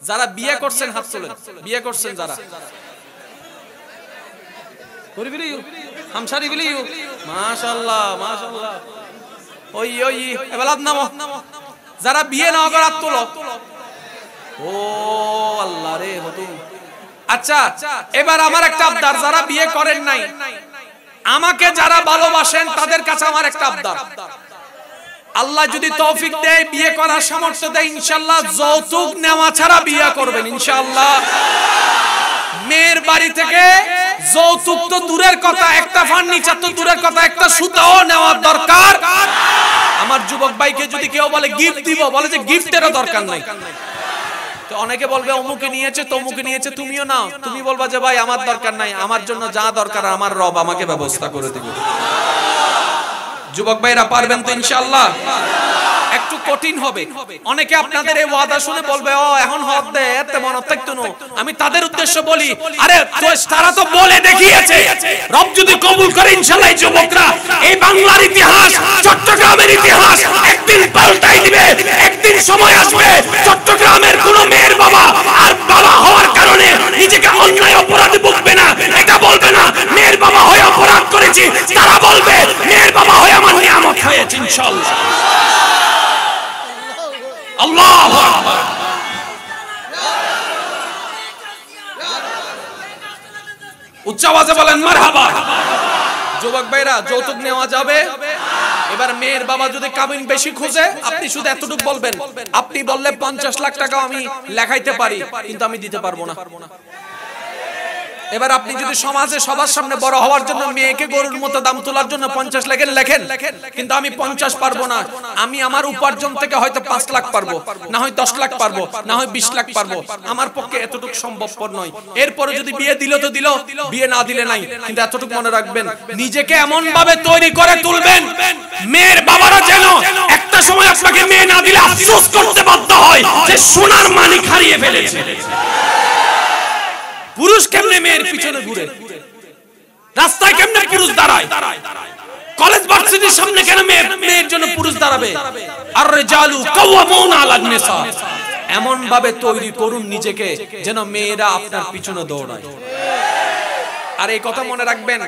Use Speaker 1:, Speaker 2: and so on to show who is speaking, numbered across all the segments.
Speaker 1: যারা বিয়ে করছেন হাত তোলেন, বিয়ে করছেন যারা, হামশারি বিলি মাশাআল্লাহ মাশাআল্লাহ, ওই ওই এবালাদ নামো, যারা বিয়ে না করে হাত তোলো। ও আল্লাহ রে হতুম। আচ্ছা এবার আমার একটা আবদার, যারা বিয়ে করেন নাই, আমাকে যারা ভালোবাসেন তাদের কাছে আমার একটা আবদার, আল্লাহ যদি তৌফিক দেয়, বিয়ে করার সামর্থ্য দেয়, ইনশাআল্লাহ যৌতুক নেওয়া ছাড়া বিয়ে করবেন ইনশাআল্লাহ। মেয়ের বাড়ি থেকে যৌতুক তো দূরের কথা, একটা ফার্নিচার তো দূরের কথা, একটা সুতাও নেওয়ার দরকার। আমার যুবক ভাইকে যদি কেউ বলে গিফট দিব, বলে যে গিফটেরও দরকার নাই। তো অনেকে বলবে অমুকে নিয়েছে তমুকে নিয়েছে, তুমিও নাও। তুমি বলবা যে ভাই আমার দরকার নাই, আমার জন্য যা দরকার আমার রব আমাকে ব্যবস্থা করে দিবে। যুবক ভাইরা পারবেন তো ইনশাআল্লাহ? একটু কঠিন হবে। অনেকে আপনাদের এই ওয়াদা শুনে বলবে ও এখন হদ দে এতে মনে থাকতো না। আমি তাদের উদ্দেশ্য বলি, আরে তারা তো বলে দেখিয়েছে, রব যদি কবুল করে ইনশাআল্লাহ যুবকরা এই বাংলার ইতিহাস, চট্টগ্রামের ইতিহাস একদিন পাল্টাই দিবে। একদিন সময় আসবে চট্টগ্রামের কোন মেয়ের বাবা আর বাবা হওয়ার কারণে নিজেকে অন্যায় অপরাধে ভুগবে না। এটা বলবে না মেয়ের বাবা হয়ে অপরাধ করেছি, তারা বলবে মেয়ের বাবা হয়ে আমার নিয়ামত হয়েছে ইনশাআল্লাহ। আল্লাহু আকবার। উচ্চ আওয়াজে বলেন মারহাবা। যুবক ভাইরা যৌতুক নেওয়া যাবে। এবার মেয়ের বাবা যদি কাবিন বেশি খুঁজে, আপনি শুধু এতটুকু বলবেন, আপনি বললে 50 লাখ টাকা আমি লেখাইতে পারি, কিন্তু আমি দিতে পারবো না। এবার আপনি যদি সমাজে সবার সামনে বড় হওয়ার জন্য মেয়েকে গরুর মতো দাম তোলার জন্য 50 লেখেন, কিন্তু আমি 50 পারবো না, আমি আমার উপার্জন থেকে হয়তো 5 লাখ পারবো, না হয় 10 লাখ পারবো, না হয় 20 লাখ পারবো, আমার পক্ষে এতটুকু সম্ভবপর নয়। এরপরে যদি বিয়ে দিল তো দিল, বিয়ে না দিলে নাই। কিন্তু এতটুকু মনে রাখবেন, নিজেকে এমন ভাবে তৈরি করে তুলবেন মেয়ের বাবারা যেন একটা সময় আপনাকে মেয়ে না দিলে আফসোস করতে বাধ্য হয় যে সোনার মানিক হারিয়ে ফেলেছে। পুরুষ কেমনে মেয়ের পিছনে ঘুরে, রাস্তায় কেমনে পুরুষ দাঁড়ায়, কলেজ ভার্সিটির সামনে কেন মেয়ের জন্য পুরুষ দাঁড়াবে। আর রিজালু কাওয়ামুনা আলান নিসা, এমন ভাবে তৈরি করুন নিজেকে যেন মেয়েরা আপনার পিছনে দৌড়ায়। আর এই কথা মনে রাখবেন,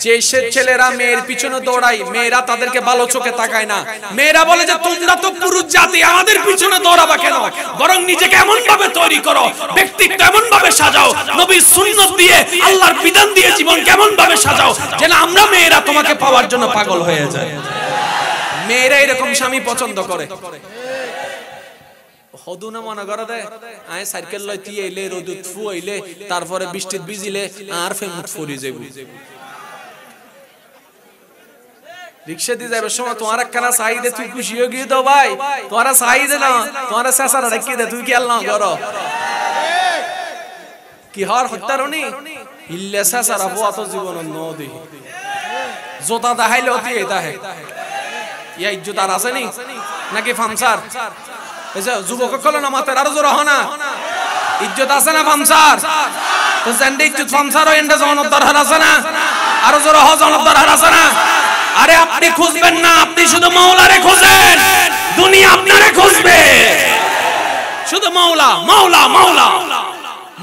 Speaker 1: যে ছেলেরা মেয়ের পিছনে দৌড়ায়, মেয়েরা তাদেরকে ভালো চোখে তাকায় না। মেয়েরা বলে যে তোমরা তো পুরুষ জাতি, আমাদের পিছনে দৌড়াবা কেন? বরং নিজেকে এমন ভাবে তৈরি করো, ব্যক্তিত্ব এমন ভাবে সাজাও, নবীর সুন্নাত দিয়ে আল্লাহর বিধান দিয়ে জীবন কেমন ভাবে সাজাও যেন আমরা মেয়েরা তোমাকে পাওয়ার জন্য পাগল হয়ে যায়। মেয়েরা এরকম স্বামী পছন্দ করে। হদুনা মনে করে দে আয় সাইকেল লই তি এলে রোদুত ফু আইলে তারপরে বৃষ্টিত ভিজিলে আর ফেমুত ফরি যাইব। রিকশা দিয়ে যাবে সময় তোমার একখানা চাহিদা, তুই খুশি হয়ে গিয়ে দাও ভাই, তোমার চাহিদা না, তোমার চেঁচারা রেখে দে, তুই কি আল্লাহ করো কি হর হত্যারণী ইল্লে চেঁচারা বোয়া তো জীবন নদী জোতা দেখাইলে অতি এটা হে ইয়া ইজ্জত আর আছে নি নাকি ফামসার? যুবক কল না মাতের আরো জোর হনা ইজ্জত আছে না ফামসার? তো জেন্ডে ইজ্জত ফামসার ও এন্ডে জনত দরকার আছে না? আরো জোর হ জনত দরকার আছে না? আরে আপনি খুঁজবেন না, আপনি শুধু মাওলারে খুঁজেন, দুনিয়া আপনারে খুঁজবে। শুধু মাওলা মাওলা মাওলা,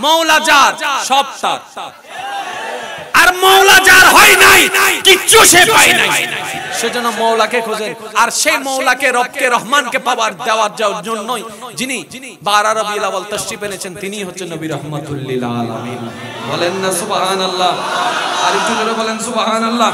Speaker 1: মাওলা যার সব তার, আর মাওলা যার হয় নাই কিচ্ছু সে পায় নাই। সেজন্য মাওলাকে খোঁজেন, আর সেই মাওলাকে রবকে রহমানকে পাওয়ার দেওয়ার জন্যই যিনি 12 রবিউল আউয়াল তাশরীফ এনেছেন তিনি হচ্ছেন নবী রাহমাতুল লিল আলামিন। বলেন না সুবহানাল্লাহ, আর একটু জোরে বলেন সুবহানাল্লাহ।